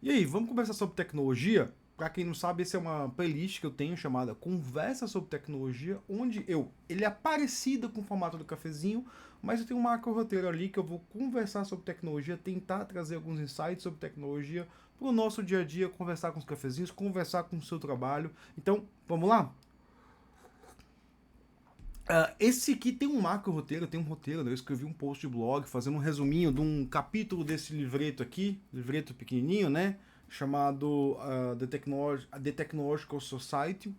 E aí, vamos conversar sobre tecnologia? Para quem não sabe, essa é uma playlist que eu tenho chamada Conversa sobre Tecnologia, onde ele é parecido com o formato do cafezinho, mas eu tenho um macro roteiro ali que eu vou conversar sobre tecnologia, tentar trazer alguns insights sobre tecnologia para o nosso dia a dia, conversar com os cafezinhos, conversar com o seu trabalho. Então, vamos lá? Esse aqui tem um macro roteiro, tem um roteiro, né? Eu escrevi um post de blog fazendo um resuminho de um capítulo desse livreto aqui, livreto pequenininho, né? Chamado The Technological Society,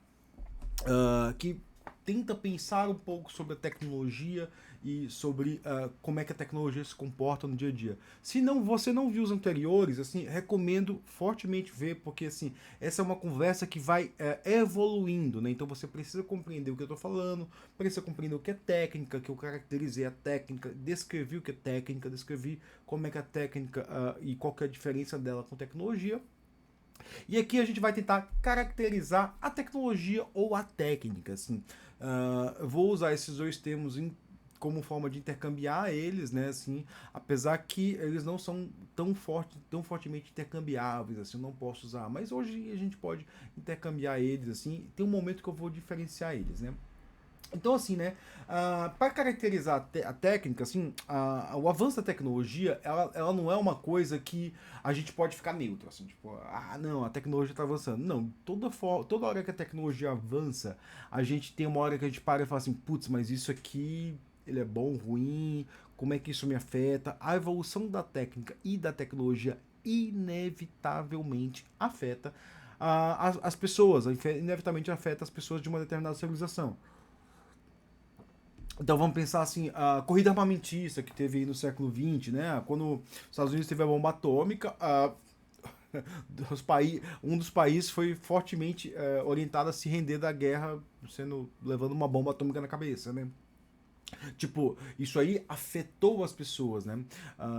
que tenta pensar um pouco sobre a tecnologia e sobre como é que a tecnologia se comporta no dia a dia. Se não, você não viu os anteriores, assim, recomendo fortemente ver, porque assim, essa é uma conversa que vai evoluindo, né? Então você precisa compreender o que eu estou falando, precisa compreender o que é técnica, que eu caracterizei a técnica, descrevi o que é técnica, descrevi como é que a técnica e qual que é a diferença dela com tecnologia. E aqui a gente vai tentar caracterizar a tecnologia ou a técnica. Assim. Eu vou usar esses dois termos como forma de intercambiar eles, né? Assim, apesar que eles não são tão fortemente intercambiáveis, assim, eu não posso usar. Mas hoje a gente pode intercambiar eles, assim. Tem um momento que eu vou diferenciar eles, né? Então, assim, né, para caracterizar a técnica, assim, o avanço da tecnologia, ela não é uma coisa que a gente pode ficar neutro, assim, tipo, não, a tecnologia está avançando. Não, toda hora que a tecnologia avança, a gente tem uma hora que a gente para e fala assim, putz, mas isso aqui, ele é bom, ruim, como é que isso me afeta? A evolução da técnica e da tecnologia inevitavelmente afeta as pessoas, inevitavelmente afeta as pessoas de uma determinada civilização. Então vamos pensar assim, a corrida armamentista que teve aí no século XX, né? Quando os Estados Unidos teve a bomba atômica, um dos países foi fortemente orientado a se render da guerra, levando uma bomba atômica na cabeça, né? Tipo, isso aí afetou as pessoas, né?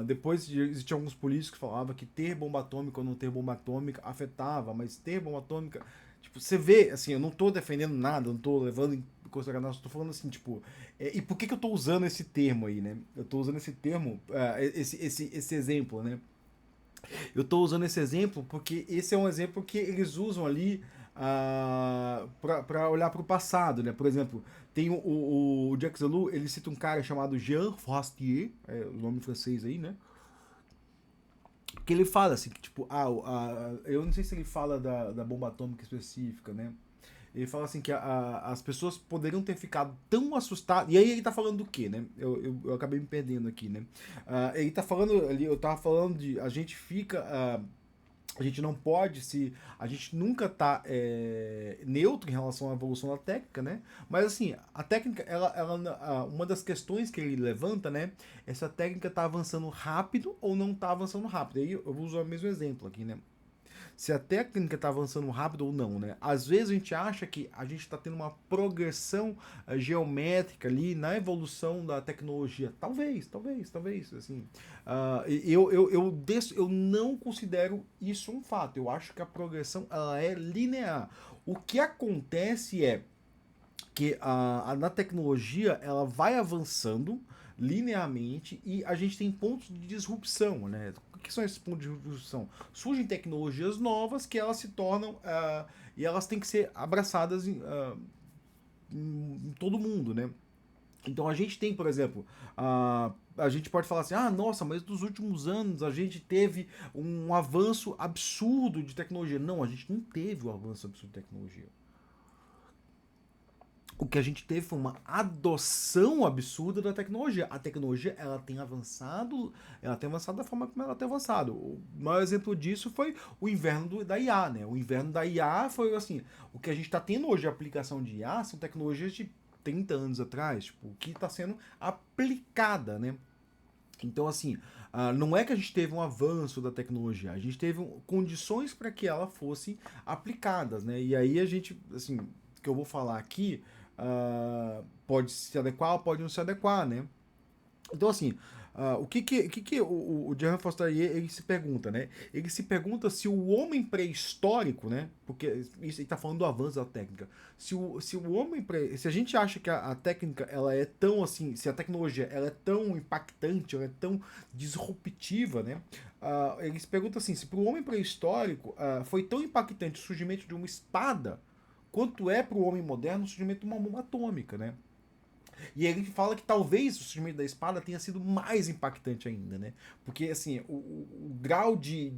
Depois existiam alguns políticos que falavam que ter bomba atômica ou não ter bomba atômica afetava, mas ter bomba atômica. Tipo, você vê, assim, eu não tô defendendo nada, não tô levando em consideração, eu tô falando assim, tipo, e por que que eu tô usando esse termo aí, né? Eu tô usando esse termo, esse exemplo, né? Eu estou usando esse exemplo porque esse é um exemplo que eles usam ali para olhar para o passado, né? Por exemplo, tem o Jacques Delors, ele cita um cara chamado Jean Forestier, o nome francês aí, né? Que ele fala assim, que tipo, eu não sei se ele fala da bomba atômica específica, né? Ele fala assim que as pessoas poderiam ter ficado tão assustadas. E aí ele tá falando do quê, né? Eu acabei me perdendo aqui, né? Ele tá falando ali, eu tava falando de. A gente fica. A gente não pode se. A gente nunca tá neutro em relação à evolução da técnica, né? Mas assim, a técnica, uma das questões que ele levanta, né? Essa técnica tá avançando rápido ou não tá avançando rápido. Aí eu vou usar o mesmo exemplo aqui, né? Se a técnica está avançando rápido ou não, né? Às vezes a gente acha que a gente está tendo uma progressão geométrica ali na evolução da tecnologia. Talvez, assim. Eu não considero isso um fato. Eu acho que a progressão ela é linear. O que acontece é que na tecnologia ela vai avançando linearmente e a gente tem pontos de disrupção, né? O que são esses pontos de disrupção? Surgem tecnologias novas que elas se tornam e elas têm que ser abraçadas em todo mundo, né? Então a gente tem, por exemplo, a gente pode falar assim, nossa, mas nos últimos anos a gente teve um avanço absurdo de tecnologia. Não, a gente não teve um avanço absurdo de tecnologia. O que a gente teve foi uma adoção absurda da tecnologia. A tecnologia ela tem avançado da forma como ela tem avançado. O maior exemplo disso foi o inverno da IA, né? O inverno da IA foi assim, o que a gente está tendo hoje de aplicação de IA são tecnologias de 30 anos atrás, tipo, que está sendo aplicada, né? Então, assim, não é que a gente teve um avanço da tecnologia, a gente teve condições para que ela fosse aplicadas, né? E aí a gente, assim, o que eu vou falar aqui pode se adequar ou pode não se adequar, né? Então, assim, O Jean Fossatier ele se pergunta, né? Ele se pergunta se o homem pré-histórico, né? Porque isso ele está falando do avanço da técnica. Se a gente acha que a técnica ela é tão assim, se a tecnologia ela é tão impactante, ela é tão disruptiva, né? Ele se pergunta assim, se para o homem pré-histórico foi tão impactante o surgimento de uma espada, quanto é para o homem moderno o surgimento de uma bomba atômica, né? E ele fala que talvez o surgimento da espada tenha sido mais impactante ainda, né? Porque, assim, o grau de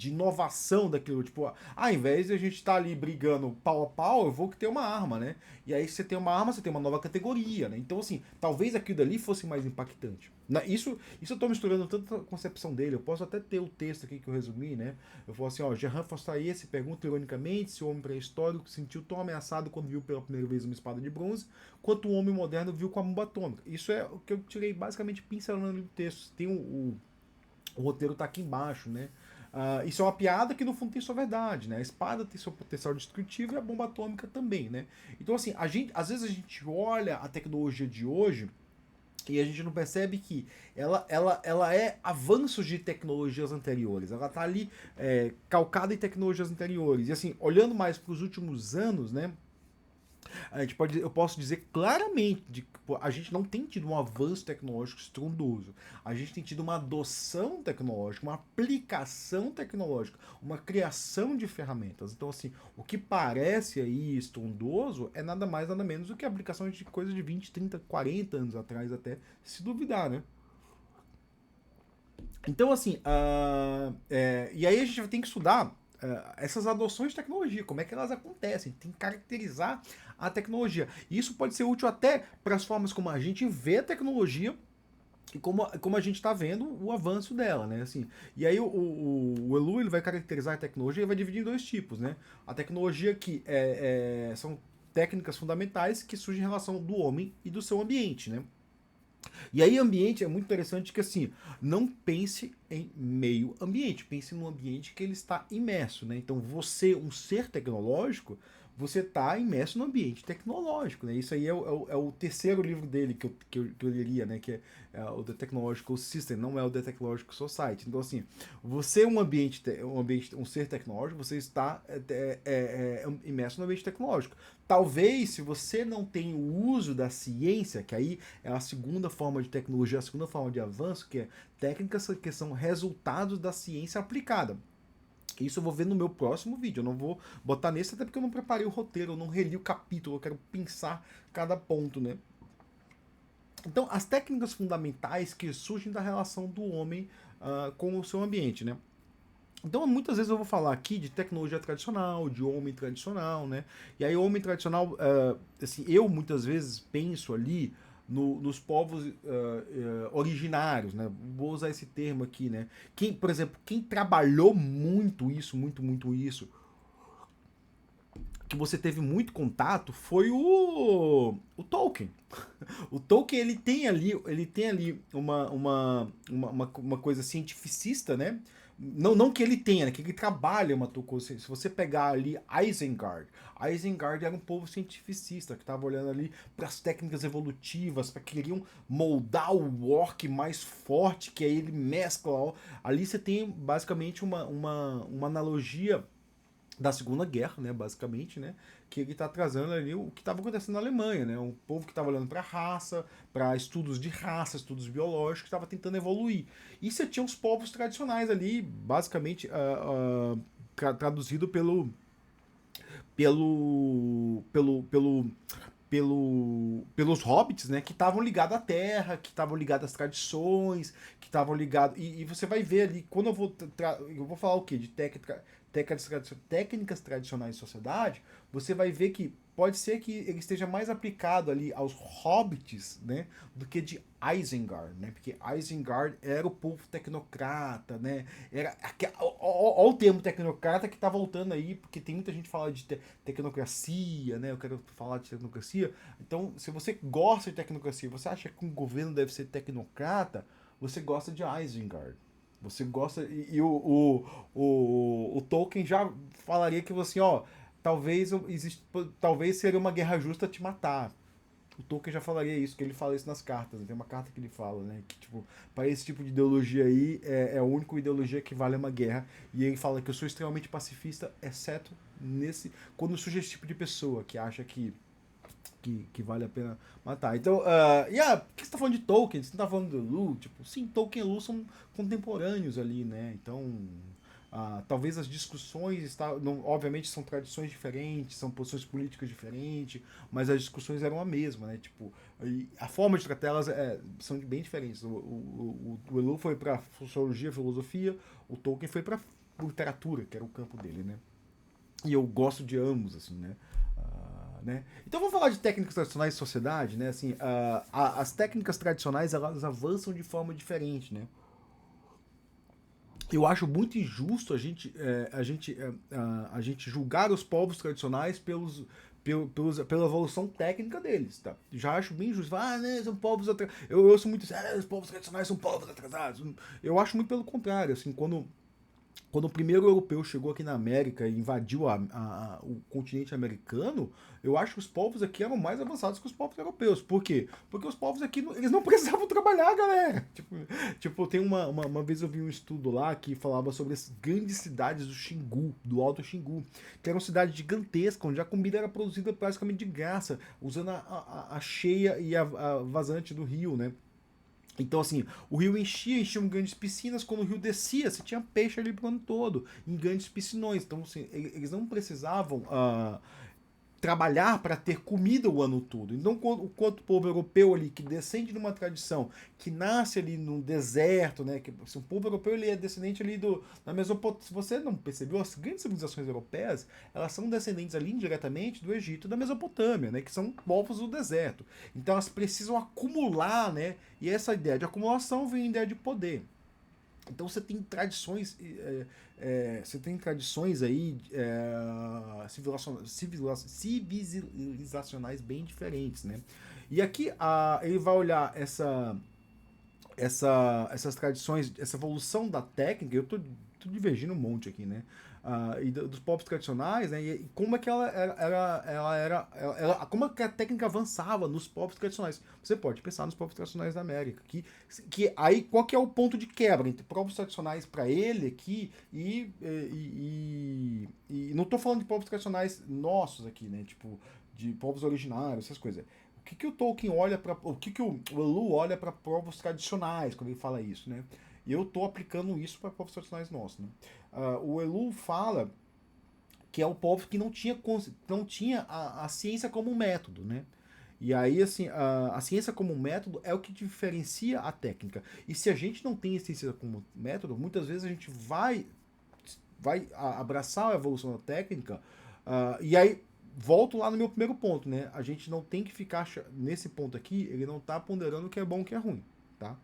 inovação daquilo, tipo, ao invés de a gente estar ali brigando pau a pau, eu vou ter uma arma, né? E aí você tem uma arma, você tem uma nova categoria, né? Então, assim, talvez aquilo dali fosse mais impactante. Isso eu tô misturando tanta concepção dele, eu posso até ter o texto aqui que eu resumi, né? Eu falo assim, ó, Gerard Fossatier se pergunta ironicamente se o homem pré-histórico se sentiu tão ameaçado quando viu pela primeira vez uma espada de bronze, quanto o homem moderno viu com a bomba atômica. Isso é o que eu tirei basicamente pincelando no texto. Tem o roteiro tá aqui embaixo, né? Isso é uma piada que no fundo tem sua verdade, né? A espada tem seu potencial destrutivo e a bomba atômica também, né? Então assim, às vezes a gente olha a tecnologia de hoje e a gente não percebe que ela é avanços de tecnologias anteriores. Ela está ali calcada em tecnologias anteriores. E assim, olhando mais para os últimos anos, né? Eu posso dizer claramente que a gente não tem tido um avanço tecnológico estrondoso. A gente tem tido uma adoção tecnológica, uma aplicação tecnológica, uma criação de ferramentas. Então, assim, o que parece aí estrondoso é nada mais, nada menos do que a aplicação de coisa de 20, 30, 40 anos atrás, até se duvidar, né? Então, assim, e aí a gente tem que estudar essas adoções de tecnologia, como é que elas acontecem, tem que caracterizar a tecnologia. E isso pode ser útil até para as formas como a gente vê a tecnologia e como a gente está vendo o avanço dela, né? Assim, e aí o Elu ele vai caracterizar a tecnologia e vai dividir em dois tipos, né? A tecnologia que são técnicas fundamentais que surgem em relação do homem e do seu ambiente, né? E aí, ambiente é muito interessante que, assim, não pense em meio ambiente, pense num ambiente que ele está imerso, né? Então, você, um ser tecnológico, você está imerso no ambiente tecnológico, né? Isso aí é o terceiro livro dele que eu leria, né? Que é o The Technological System, não é o The Technological Society. Então, assim, você é um ser tecnológico, você está imerso no ambiente tecnológico. Talvez, se você não tem o uso da ciência, que aí é a segunda forma de tecnologia, a segunda forma de avanço, que é técnicas que são resultados da ciência aplicada. Isso eu vou ver no meu próximo vídeo. Eu não vou botar nesse, até porque eu não preparei o roteiro, eu não reli o capítulo, eu quero pensar cada ponto, né? Então, as técnicas fundamentais que surgem da relação do homem com o seu ambiente, né? Então, muitas vezes eu vou falar aqui de tecnologia tradicional, de homem tradicional, né? E aí, homem tradicional, assim, eu muitas vezes penso ali nos povos originários, né? Vou usar esse termo aqui, né? Por exemplo, quem trabalhou muito isso, muito isso, que você teve muito contato, foi o Tolkien. O Tolkien ele tem ali uma coisa cientificista, né? Não que ele tenha, né? Que ele trabalha uma coisa. Se você pegar ali Isengard era um povo cientificista que estava olhando ali para as técnicas evolutivas, para que queriam moldar o orc mais forte, que aí ele mescla. Ó. Ali você tem basicamente uma analogia da Segunda Guerra, né, basicamente, né, que ele está trazendo ali o que estava acontecendo na Alemanha, né, um povo que estava olhando para raça, para estudos de raça, estudos biológicos, que estava tentando evoluir. E você tinha os povos tradicionais ali, basicamente traduzido pelos hobbits, né, que estavam ligados à terra, que estavam ligados às tradições, que estavam ligados. E você vai ver ali, quando eu vou falar o quê? De técnicas tradicionais de sociedade, você vai ver que pode ser que ele esteja mais aplicado ali aos hobbits, né, do que de Isengard, né? Porque Isengard era o povo tecnocrata, né? Olha o termo tecnocrata que tá voltando aí, porque tem muita gente que fala de tecnocracia, né? Eu quero falar de tecnocracia. Então, se você gosta de tecnocracia, você acha que um governo deve ser tecnocrata, você gosta de Isengard. Você gosta. O Tolkien já falaria que você, ó, talvez seria uma guerra justa te matar. O Tolkien já falaria isso, que ele fala isso nas cartas, né? Tem uma carta que ele fala, né? Que, tipo, para esse tipo de ideologia aí, é a única ideologia que vale uma guerra. E ele fala que eu sou extremamente pacifista, exceto quando surge esse tipo de pessoa que acha que vale a pena matar. Então, por que você tá falando de Tolkien? Você não tá falando do Lu? Tipo, sim, Tolkien e Lu são contemporâneos ali, né? Então, talvez as discussões, obviamente são tradições diferentes, são posições políticas diferentes, mas as discussões eram a mesma, né? Tipo, a forma de tratar elas são bem diferentes. O Elu foi para sociologia, filosofia, o Tolkien foi para literatura, que era o campo dele, né? E eu gosto de ambos, assim, né? Né? Então vamos falar de técnicas tradicionais de sociedade, né? Assim, as técnicas tradicionais elas avançam de forma diferente, né? Eu acho muito injusto a gente julgar os povos tradicionais pela evolução técnica deles, tá? Já acho bem injusto. Né, são povos atrasados. Eu ouço muito isso, os povos tradicionais são povos atrasados. Eu acho muito pelo contrário, assim, quando o primeiro europeu chegou aqui na América e invadiu o continente americano, eu acho que os povos aqui eram mais avançados que os povos europeus. Por quê? Porque os povos aqui, eles não precisavam trabalhar, galera. Tem uma vez eu vi um estudo lá que falava sobre as grandes cidades do Xingu, do Alto Xingu, que eram cidades gigantescas, onde a comida era produzida praticamente de graça, usando a cheia e a vazante do rio, né? Então, assim, o rio enchiam grandes piscinas, quando o rio descia, você tinha peixe ali pro ano todo, em grandes piscinões. Então, assim, eles não precisavam trabalhar para ter comida o ano todo. Então, quanto o povo europeu ali, que descende de uma tradição, que nasce ali no deserto, né? Que, assim, o povo europeu ele é descendente ali da Mesopotâmia. Se você não percebeu, as grandes civilizações europeias, elas são descendentes ali indiretamente do Egito e da Mesopotâmia, né? Que são povos do deserto. Então, elas precisam acumular, né? E essa ideia de acumulação vem a ideia de poder. Então você tem tradições aí civilizacionais bem diferentes, né? E aqui ele vai olhar essas tradições, essa evolução da técnica. Eu tô divergindo um monte aqui, né? Dos povos tradicionais, né? E como é que como é que a técnica avançava nos povos tradicionais. Você pode pensar nos povos tradicionais da América, que aí qual que é o ponto de quebra entre povos tradicionais para ele aqui e não tô falando de povos tradicionais nossos aqui, né? Tipo de povos originários, essas coisas. O que o Tolkien olha para o que o Elu olha para povos tradicionais quando ele fala isso, né? E eu tô aplicando isso para povos tradicionais nossos, né? O Elu fala que é o povo que não tinha a ciência como método, né? E aí, assim, a ciência como método é o que diferencia a técnica. E se a gente não tem a ciência como método, muitas vezes a gente vai abraçar a evolução da técnica, e aí volto lá no meu primeiro ponto, né? A gente não tem que ficar nesse ponto aqui, ele não tá ponderando o que é bom e o que é ruim, tá?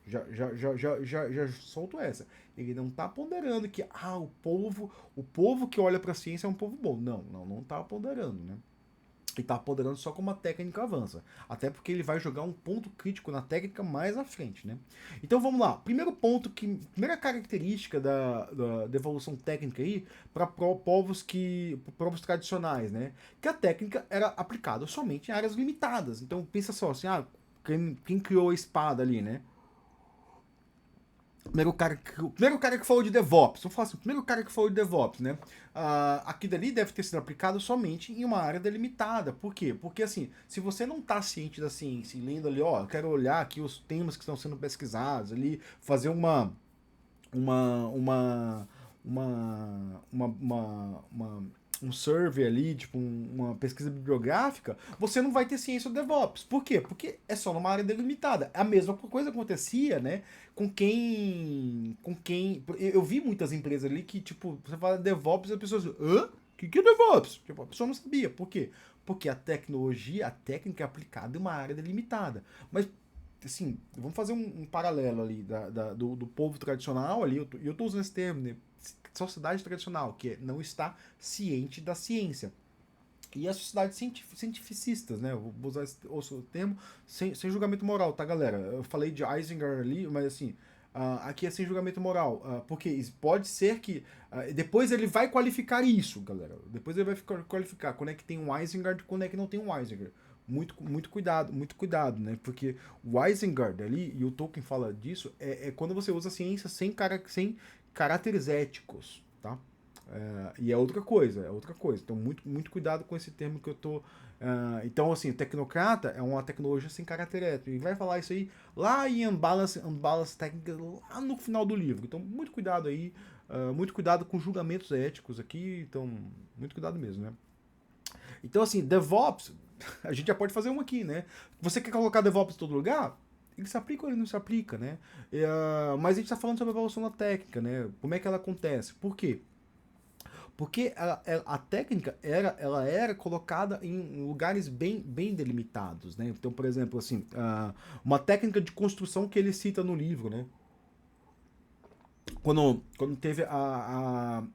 Já solto essa. Ele não tá ponderando que o povo que olha para a ciência é um povo bom. Não tá ponderando, né? E tá ponderando só como a técnica avança. Até porque ele vai jogar um ponto crítico na técnica mais à frente, né? Então vamos lá. Primeira característica da evolução técnica aí para povos tradicionais, né? Que a técnica era aplicada somente em áreas limitadas. Então pensa só assim, quem criou a espada ali, né? O primeiro cara que falou de DevOps, vamos falar assim, o primeiro cara que falou de DevOps, né? Aquilo dali deve ter sido aplicado somente em uma área delimitada. Por quê? Porque assim, se você não está ciente da ciência e lendo ali, ó, eu quero olhar aqui os temas que estão sendo pesquisados ali, fazer uma, uma, uma um survey ali, tipo uma pesquisa bibliográfica, você não vai ter ciência do DevOps. Por quê? Porque é só numa área delimitada. A mesma coisa acontecia, né, com quem eu vi muitas empresas ali que, tipo, você fala DevOps e as pessoas, hã? O que é DevOps? Tipo, a pessoa não sabia. Por quê? Porque a tecnologia, a técnica é aplicada em uma área delimitada. Mas assim, vamos fazer um paralelo ali do povo tradicional ali, eu tô usando esse termo, né? Sociedade tradicional, que não está ciente da ciência. E as sociedades cientificistas, né? Eu vou usar esse termo sem julgamento moral, tá, galera? Eu falei de Eisinger ali, mas assim, aqui é sem julgamento moral. Porque pode ser que. Depois ele vai qualificar isso, galera. Depois ele vai qualificar quando é que tem um Eisinger e quando é que não tem um Eisinger. muito cuidado, né? Porque o Isengard ali, e o Tolkien fala disso, é quando você usa a ciência sem caráteres éticos, tá? E é outra coisa, é outra coisa. Então, muito cuidado com esse termo que eu tô. Então, assim, tecnocrata é uma tecnologia sem caráter ético. E vai falar isso aí lá em Unbalance Técnica, lá no final do livro. Então, muito cuidado aí, muito cuidado com julgamentos éticos aqui. Então, muito cuidado mesmo, né? Então, assim, DevOps, a gente já pode fazer um aqui, né? Você quer colocar DevOps em todo lugar? Ele se aplica ou ele não se aplica, né? Mas a gente está falando sobre a evolução da técnica, né? Como é que ela acontece? Por quê? Porque a técnica ela era colocada em lugares bem delimitados, né? Então, por exemplo, assim, uma técnica de construção que ele cita no livro, né? Quando teve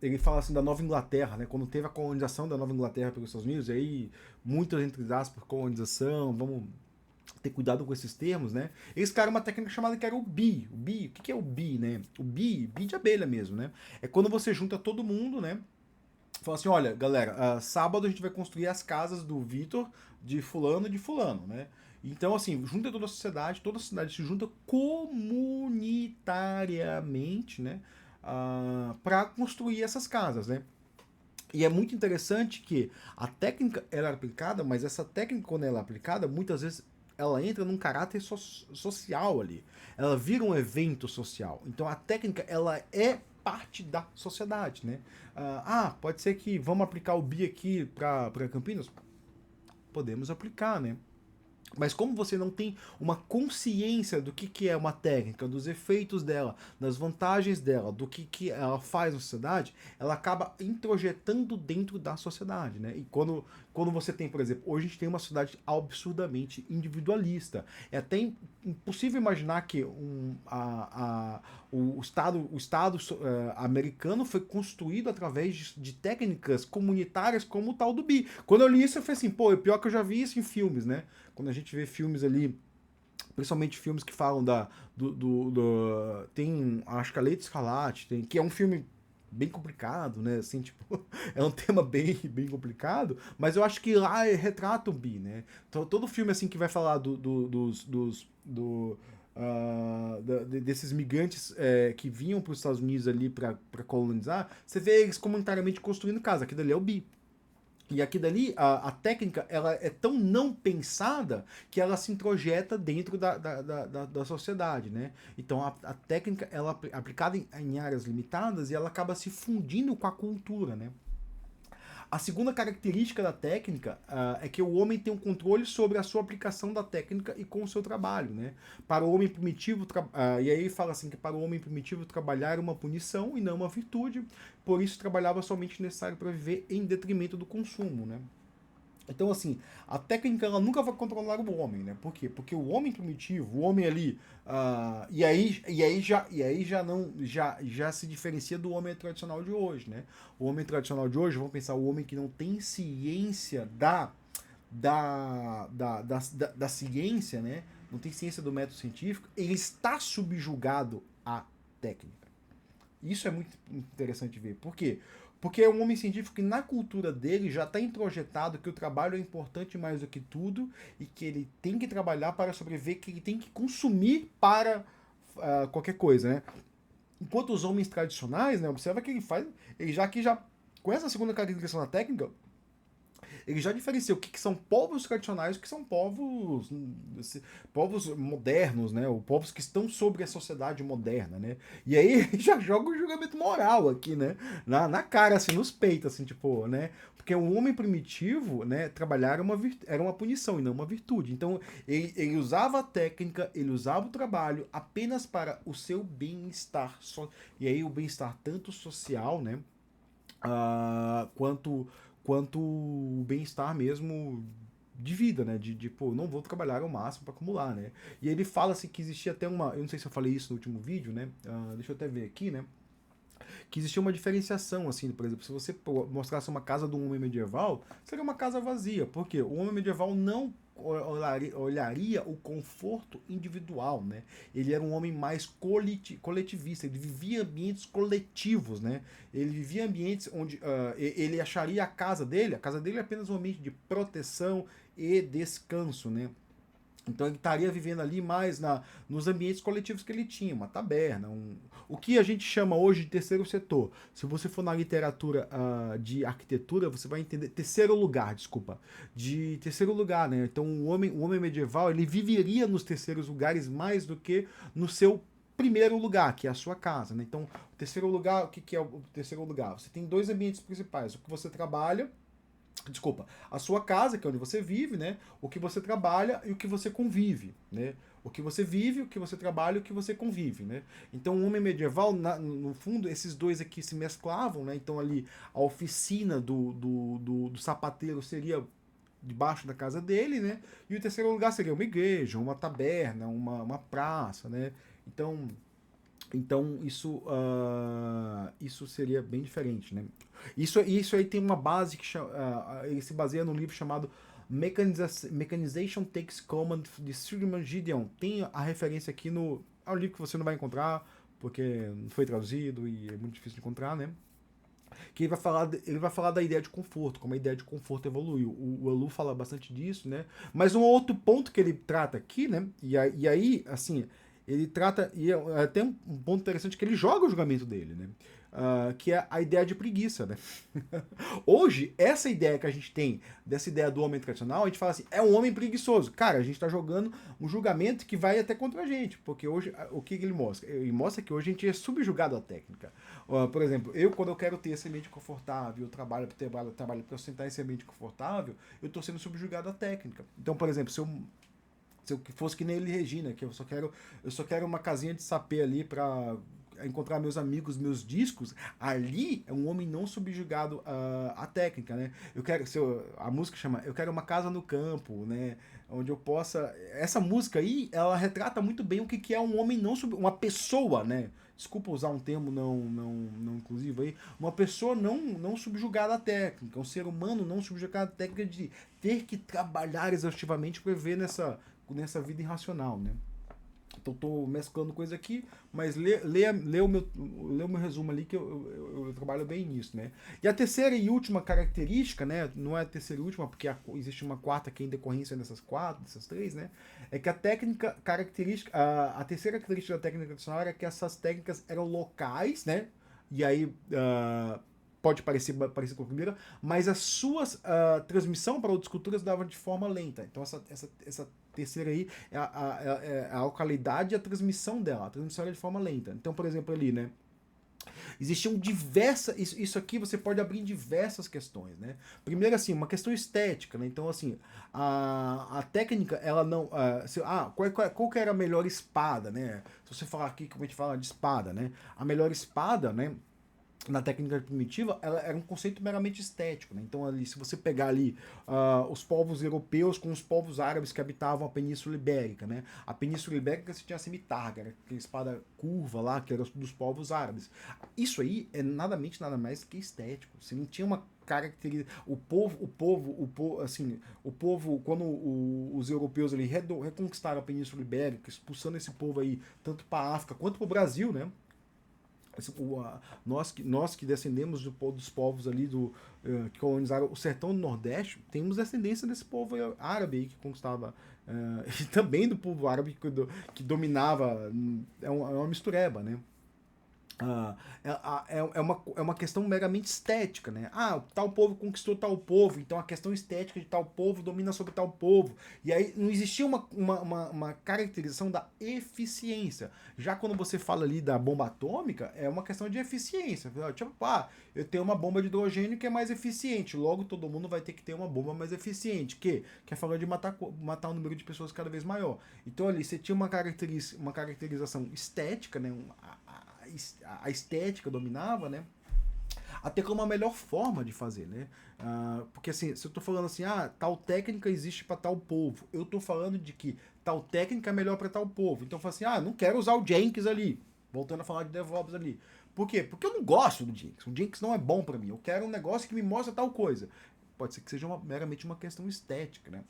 ele fala assim da Nova Inglaterra, né? Quando teve a colonização da Nova Inglaterra pelos Estados Unidos, e aí muitas entre aspas colonização, vamos ter cuidado com esses termos, né? Eles criaram uma técnica chamada que era o BEE. O que é o BEE, né? O BEE de abelha mesmo, né? É quando você junta todo mundo, né? Fala assim, olha, galera, sábado a gente vai construir as casas do Vitor, de fulano e de fulano, né? Então, assim, junta toda a sociedade se junta comunitariamente, né? Para construir essas casas, né? E é muito interessante que a técnica ela é aplicada, mas essa técnica, quando ela é aplicada, muitas vezes ela entra num caráter social ali. Ela vira um evento social. Então a técnica ela é parte da sociedade, né? Pode ser que vamos aplicar o BI aqui para Campinas? Podemos aplicar, né? Mas como você não tem uma consciência do que é uma técnica, dos efeitos dela, das vantagens dela, do que ela faz na sociedade, ela acaba introjetando dentro da sociedade, né? E quando você tem, por exemplo, hoje a gente tem uma sociedade absurdamente individualista. É até impossível imaginar que o Estado americano foi construído através de técnicas comunitárias como o tal do BI. Quando eu li isso, eu falei assim, pô, é pior que eu já vi isso em filmes, né? Quando a gente vê filmes ali, principalmente filmes que falam tem, acho que a Lei de Escarlate, que é um filme bem complicado, né? Assim, tipo, é um tema bem complicado, mas eu acho que lá retrata o bi, né? Então, todo filme assim que vai falar desses migrantes que vinham para os Estados Unidos ali para colonizar, você vê eles comunitariamente construindo casa, aquilo ali é o bi. E aqui dali, a técnica, ela é tão não pensada que ela se introjeta dentro da sociedade, né? Então, a técnica, ela é aplicada em áreas limitadas e ela acaba se fundindo com a cultura, né? A segunda característica da técnica é que o homem tem um controle sobre a sua aplicação da técnica e com o seu trabalho, né? Para o homem primitivo, e aí ele fala assim que para o homem primitivo trabalhar era uma punição e não uma virtude, por isso trabalhava somente necessário para viver em detrimento do consumo, né? Então, assim, a técnica ela nunca vai controlar o homem, né? Por quê? Porque o homem primitivo, o homem ali, e aí já não já se diferencia do homem tradicional de hoje, né? O homem tradicional de hoje, vamos pensar, o homem que não tem ciência da ciência, né? Não tem ciência do método científico, ele está subjugado à técnica. Isso é muito interessante ver. Por quê? Porque é um homem científico que na cultura dele já está introjetado que o trabalho é importante mais do que tudo e que ele tem que trabalhar para sobreviver, que ele tem que consumir para qualquer coisa, né? Enquanto os homens tradicionais, né, observa que ele já com essa segunda caracterização da técnica, ele já diferencia o que são povos tradicionais e o que são povos modernos, né? Ou povos que estão sobre a sociedade moderna, né? E aí ele já joga o julgamento moral aqui, né? Na cara, assim, nos peitos, assim, tipo, né? Porque o homem primitivo, né, trabalhar era uma punição e não uma virtude. Então, ele usava a técnica, ele usava o trabalho apenas para o seu bem-estar. E aí o bem-estar tanto social, né? Quanto o bem-estar mesmo de vida, né? Pô, não vou trabalhar ao máximo para acumular, né? E ele fala assim que existia até uma. Eu não sei se eu falei isso no último vídeo, né? Deixa eu até ver aqui, né? Que existia uma diferenciação, assim, por exemplo, se você mostrasse uma casa de um homem medieval, seria uma casa vazia. Por quê? O homem medieval não olharia o conforto individual, né? Ele era um homem mais coletivista, ele vivia em ambientes coletivos, né? Ele vivia em ambientes onde ele acharia a casa dele é apenas um ambiente de proteção e descanso, né? Então ele estaria vivendo ali mais nos ambientes coletivos que ele tinha, uma taberna, o que a gente chama hoje de terceiro setor. Se você for na literatura de arquitetura, você vai entender terceiro lugar, desculpa, de terceiro lugar, né? Então o homem medieval ele viveria nos terceiros lugares mais do que no seu primeiro lugar, que é a sua casa, né? Então o terceiro lugar, o que, que é o terceiro lugar? Você tem dois ambientes principais, o que você trabalha, desculpa, a sua casa, que é onde você vive, né? O que você trabalha e o que você convive, né? O que você vive, o que você trabalha e o que você convive, né? Então, o homem medieval, no fundo, esses dois aqui se mesclavam, né? Então, ali, a oficina do sapateiro seria debaixo da casa dele, né? E o terceiro lugar seria uma igreja, uma taberna, uma praça, né? Então isso seria bem diferente, né? Isso aí tem uma base ele se baseia num livro chamado Mechanization Takes Command de Sturman Gideon. Tem a referência aqui no é um livro que você não vai encontrar porque não foi traduzido e é muito difícil de encontrar, né? Que ele vai falar da ideia de conforto, como a ideia de conforto evoluiu. O Elu fala bastante disso, né? Mas um outro ponto que ele trata aqui, né? E aí, assim, ele trata. E é até um ponto interessante que ele joga o julgamento dele, né? Que é a ideia de preguiça, né? Hoje, essa ideia que a gente tem, dessa ideia do homem tradicional, a gente fala assim, é um homem preguiçoso. Cara, a gente tá jogando um julgamento que vai até contra a gente, porque hoje, o que ele mostra? Ele mostra que hoje a gente é subjugado à técnica. Por exemplo, quando eu quero ter esse ambiente confortável, eu trabalho para eu sentar esse ambiente confortável, eu tô sendo subjugado à técnica. Então, por exemplo, se eu fosse que nem ele Regina, que eu só quero uma casinha de sapê ali para encontrar meus amigos, meus discos, ali é um homem não subjugado à técnica, né? A música chama Eu Quero uma Casa no Campo, né? Onde eu possa... Essa música aí, ela retrata muito bem o que, que é um homem não uma pessoa, né? Desculpa usar um termo não inclusivo aí, uma pessoa não subjugada à técnica, um ser humano não subjugado à técnica de ter que trabalhar exaustivamente para viver nessa vida irracional, né? Então tô mesclando coisa aqui, mas lê o meu resumo ali que eu trabalho bem nisso, né? E a terceira e última característica, né? Não é a terceira e última, porque existe uma quarta que é em decorrência dessas três, né? É que a técnica característica, a terceira característica da técnica tradicional era que essas técnicas eram locais, né? E aí pode parecer com a primeira, mas as suas transmissão para outras culturas dava de forma lenta. Então essa terceira aí é a localidade e a transmissão dela. A transmissão era de forma lenta. Então, por exemplo, ali, né? Existiam diversas. Isso aqui você pode abrir em diversas questões, né? Primeiro, assim, uma questão estética, né? Então, assim, a técnica, ela não. Qual que era a melhor espada, né? Se você falar aqui, como a gente fala de espada, né? A melhor espada, né? Na técnica primitiva, ela era um conceito meramente estético, né? Então, ali, se você pegar ali os povos europeus com os povos árabes que habitavam a Península Ibérica, né? A Península Ibérica você tinha a cimitarra, que era aquela espada curva lá, que era dos povos árabes. Isso aí é nada mais que estético. Você não tinha uma característica. O povo, quando os europeus ali reconquistaram a Península Ibérica, expulsando esse povo aí, tanto para a África quanto para o Brasil, né? Nós que descendemos dos povos ali que colonizaram o sertão do Nordeste, temos descendência desse povo árabe aí que conquistava, e também do povo árabe que dominava, é uma mistureba, né? É uma questão meramente estética, né? Tal povo conquistou tal povo, então a questão estética de tal povo domina sobre tal povo. E aí não existia uma caracterização da eficiência. Já quando você fala ali da bomba atômica, é uma questão de eficiência. Tipo, eu tenho uma bomba de hidrogênio que é mais eficiente, logo todo mundo vai ter que ter uma bomba mais eficiente, que é falando de matar um número de pessoas cada vez maior. Então ali você tinha uma caracterização estética, né? A estética dominava, né? Até como a melhor forma de fazer, né? Porque assim, se eu tô falando assim, tal técnica existe para tal povo, eu tô falando de que tal técnica é melhor para tal povo. Então eu falo assim, não quero usar o Jenkins ali. Voltando a falar de DevOps ali. Por quê? Porque eu não gosto do Jenkins. O Jenkins não é bom para mim. Eu quero um negócio que me mostra tal coisa. Pode ser que seja meramente uma questão estética, né?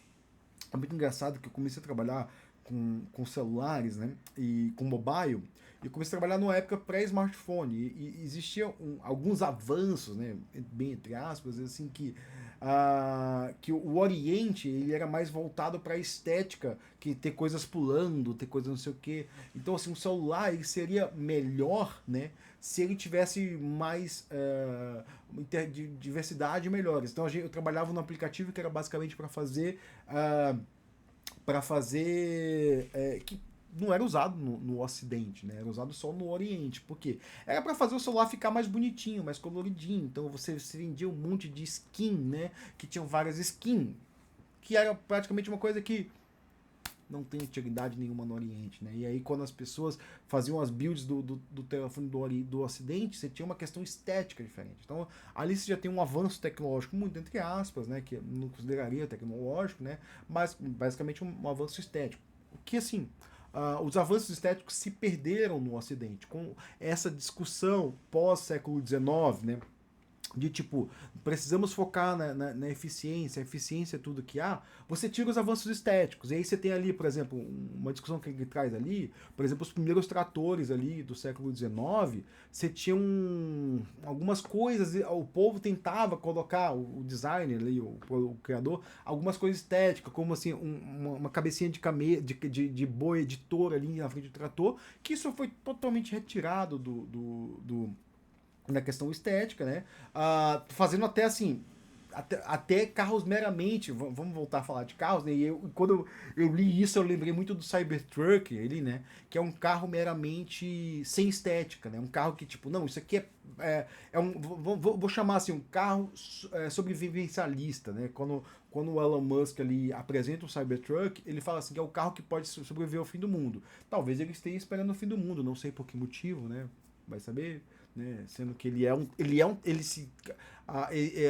É muito engraçado que eu comecei a trabalhar com celulares, né? E com mobile. E comecei a trabalhar numa época pré-smartphone. E existiam alguns avanços, né? Bem entre aspas, assim, que que o Oriente ele era mais voltado para a estética, que ter coisas pulando, ter coisas não sei o quê. Então, assim, um celular ele seria melhor, né, se ele tivesse mais diversidade melhores. Então, eu trabalhava no aplicativo que era basicamente que não era usado no Ocidente, né? Era usado só no Oriente. Por quê? Era para fazer o celular ficar mais bonitinho, mais coloridinho. Então você vendia um monte de skin, né? Que tinham várias skins. Que era praticamente uma coisa que não tem utilidade nenhuma no Oriente, né? E aí quando as pessoas faziam as builds do telefone do Ocidente, você tinha uma questão estética diferente. Então ali você já tem um avanço tecnológico, muito entre aspas, né? Que eu não consideraria tecnológico, né? Mas basicamente um avanço estético. O que assim, os avanços estéticos se perderam no Ocidente com essa discussão pós-século XIX, né? De tipo, precisamos focar na eficiência, a eficiência é tudo que há, você tira os avanços estéticos. E aí você tem ali, por exemplo, uma discussão que ele traz ali, por exemplo, os primeiros tratores ali do século XIX, você tinha algumas coisas, o povo tentava colocar, o designer ali, o criador, algumas coisas estéticas, como assim, uma cabecinha de boi editor ali na frente do trator, que isso foi totalmente retirado na questão estética, né? Fazendo até assim, até carros meramente, vamos voltar a falar de carros, né? E quando eu li isso, eu lembrei muito do Cybertruck, ele, né? Que é um carro meramente sem estética, né? Um carro que, tipo, não, isso aqui é um. Vou chamar assim, um carro sobrevivencialista, né? Quando o Elon Musk ali apresenta o Cybertruck, ele fala assim que é o carro que pode sobreviver ao fim do mundo. Talvez ele esteja esperando o fim do mundo, não sei por que motivo, né? Vai saber, né? Sendo que ele se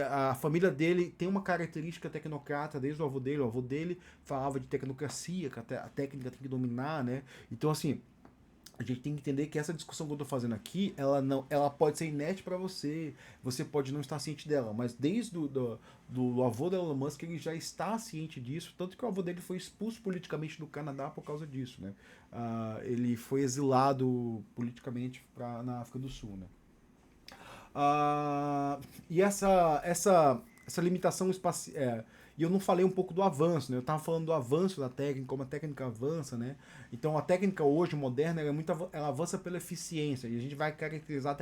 a família dele tem uma característica tecnocrata desde o avô dele falava de tecnocracia, que a técnica tem que dominar, né? Então assim, a gente tem que entender que essa discussão que eu estou fazendo aqui, ela pode ser inerte para você, você pode não estar ciente dela, mas desde do avô da Elon Musk ele já está ciente disso, tanto que o avô dele foi expulso politicamente do Canadá por causa disso, né? Ele foi exilado politicamente na África do Sul, né? E essa limitação espacial. E eu não falei um pouco do avanço, né? Eu estava falando do avanço da técnica, como a técnica avança, né? Então a técnica hoje moderna ela avança pela eficiência. E a gente vai caracterizar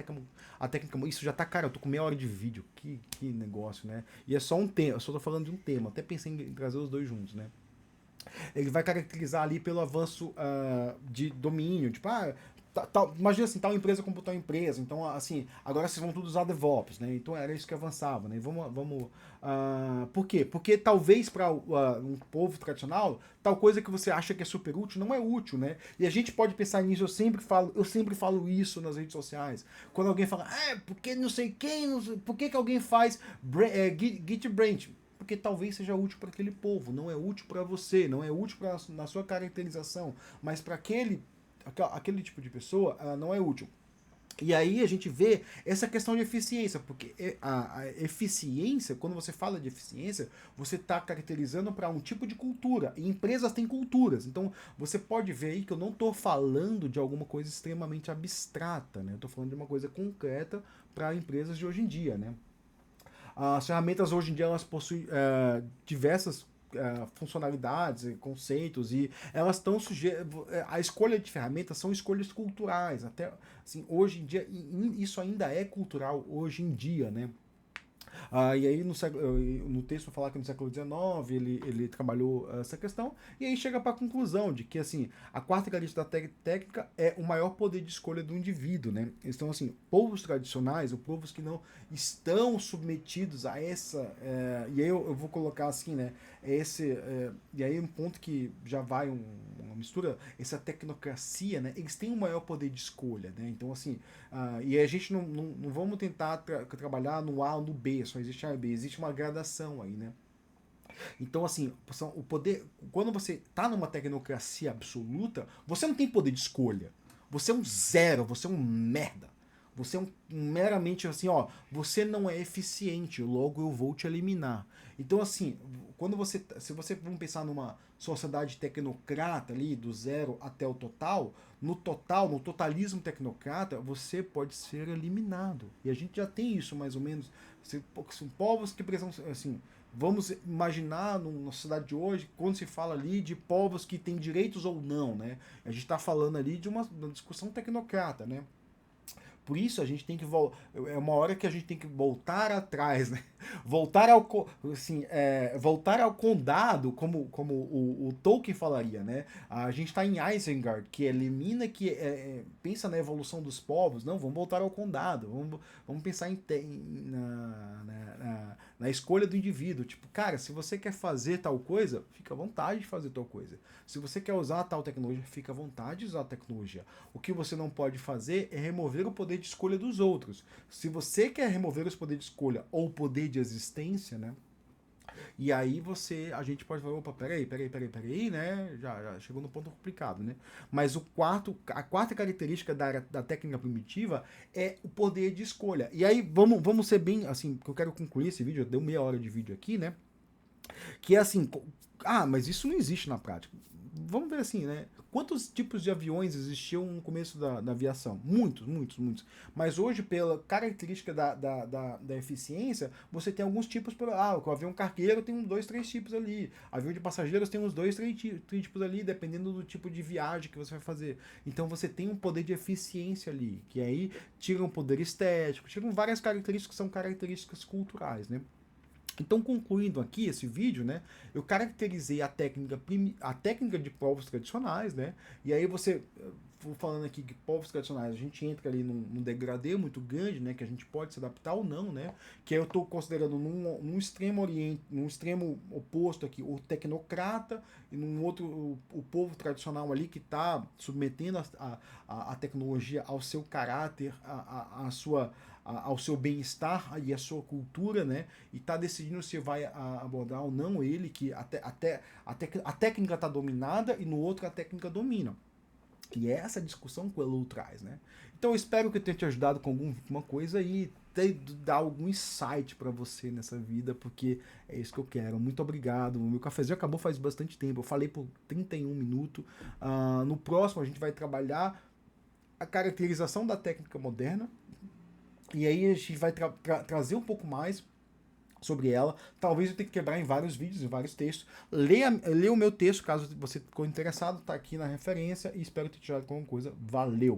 a técnica. Isso já tá, cara, eu tô com meia hora de vídeo. Que negócio, né? E é só um tema, eu só tô falando de um tema. Até pensei em trazer os dois juntos, né? Ele vai caracterizar ali pelo avanço de domínio. Tipo, imagina assim, tal empresa comprou tal empresa. Então, assim, agora vocês vão tudo usar DevOps, né? Então era isso que avançava, né? Por quê? Porque talvez para um povo tradicional, tal coisa que você acha que é super útil não é útil, né? E a gente pode pensar nisso, eu sempre falo isso nas redes sociais. Quando alguém fala, porque não sei quem, por que alguém faz Git Branch? Porque talvez seja útil para aquele povo, não é útil para você, não é útil na sua caracterização, mas para aquele tipo de pessoa não é útil. E aí a gente vê essa questão de eficiência, porque a eficiência, quando você fala de eficiência, você está caracterizando para um tipo de cultura. E empresas têm culturas. Então você pode ver aí que eu não estou falando de alguma coisa extremamente abstrata, né? Eu estou falando de uma coisa concreta para empresas de hoje em dia, né? As ferramentas hoje em dia elas possuem diversas funcionalidades, conceitos e elas estão sujeitas. A escolha de ferramentas são escolhas culturais. Até assim, hoje em dia, isso ainda é cultural hoje em dia, né? E aí no texto falar que no século XIX ele trabalhou essa questão, e aí chega para a conclusão de que assim, a quarta característica da técnica é o maior poder de escolha do indivíduo, né? Então assim, povos tradicionais, ou povos que não estão submetidos a e aí eu vou colocar assim, né? E aí um ponto que já vai uma mistura, essa tecnocracia, né? Eles têm um maior poder de escolha, né? Então assim, e a gente não vamos tentar trabalhar no A ou no B, só existe A e B, existe uma gradação aí, né? Então, assim, o poder. Quando você tá numa tecnocracia absoluta, você não tem poder de escolha. Você é um zero, você é um merda. Você é meramente assim, ó, você não é eficiente, logo eu vou te eliminar. Então, assim, quando se você vamos pensar numa sociedade tecnocrata ali, do zero até o total, no totalismo tecnocrata, você pode ser eliminado. E a gente já tem isso mais ou menos. São povos que precisam, assim, vamos imaginar na sociedade de hoje, quando se fala ali de povos que têm direitos ou não, né? A gente está falando ali de uma discussão tecnocrata, né? Por isso a gente tem que é uma hora que a gente tem que voltar atrás, né? Voltar ao assim, voltar ao condado, como o Tolkien falaria, né? A gente está em Isengard, que elimina pensa na evolução dos povos, não, vamos voltar ao condado, vamos pensar na escolha do indivíduo, tipo, cara, se você quer fazer tal coisa, fica à vontade de fazer tal coisa. Se você quer usar tal tecnologia, fica à vontade de usar a tecnologia. O que você não pode fazer é remover o poder de escolha dos outros. Se você quer remover os poderes de escolha ou o poder de existência, né? E aí a gente pode falar, opa, peraí, né? Já chegou no ponto complicado, né? Mas a quarta característica da técnica primitiva é o poder de escolha. E aí vamos ser bem, assim, que eu quero concluir esse vídeo, deu meia hora de vídeo aqui, né? Que é assim, mas isso não existe na prática. Vamos ver assim, né? Quantos tipos de aviões existiam no começo da aviação? Muitos. Mas hoje, pela característica da eficiência, você tem alguns tipos. O avião cargueiro tem dois, três tipos ali. Avião de passageiros tem uns dois, três tipos ali, dependendo do tipo de viagem que você vai fazer. Então você tem um poder de eficiência ali, que aí tira um poder estético, tiram várias características que são características culturais, né? Então, concluindo aqui esse vídeo, né, eu caracterizei a técnica de povos tradicionais, né, e aí vou falando aqui que povos tradicionais, a gente entra ali num degradê muito grande, né, que a gente pode se adaptar ou não, né, que aí eu estou considerando num extremo oriente, num extremo oposto aqui, o tecnocrata, e num outro, o povo tradicional ali que está submetendo a tecnologia ao seu caráter, ao seu bem-estar e à sua cultura, né? E tá decidindo se vai abordar ou não ele, que a técnica tá dominada e no outro a técnica domina. E é essa discussão que o Elu traz, né? Então eu espero que eu tenha te ajudado com alguma coisa e dar algum insight para você nessa vida, porque é isso que eu quero. Muito obrigado. O meu cafezinho acabou faz bastante tempo. Eu falei por 31 minutos. No próximo a gente vai trabalhar a caracterização da técnica moderna. E aí a gente vai trazer um pouco mais sobre ela. Talvez eu tenha que quebrar em vários vídeos, em vários textos. Leia o meu texto, caso você ficou interessado, tá aqui na referência. E espero ter te ajudado com alguma coisa. Valeu!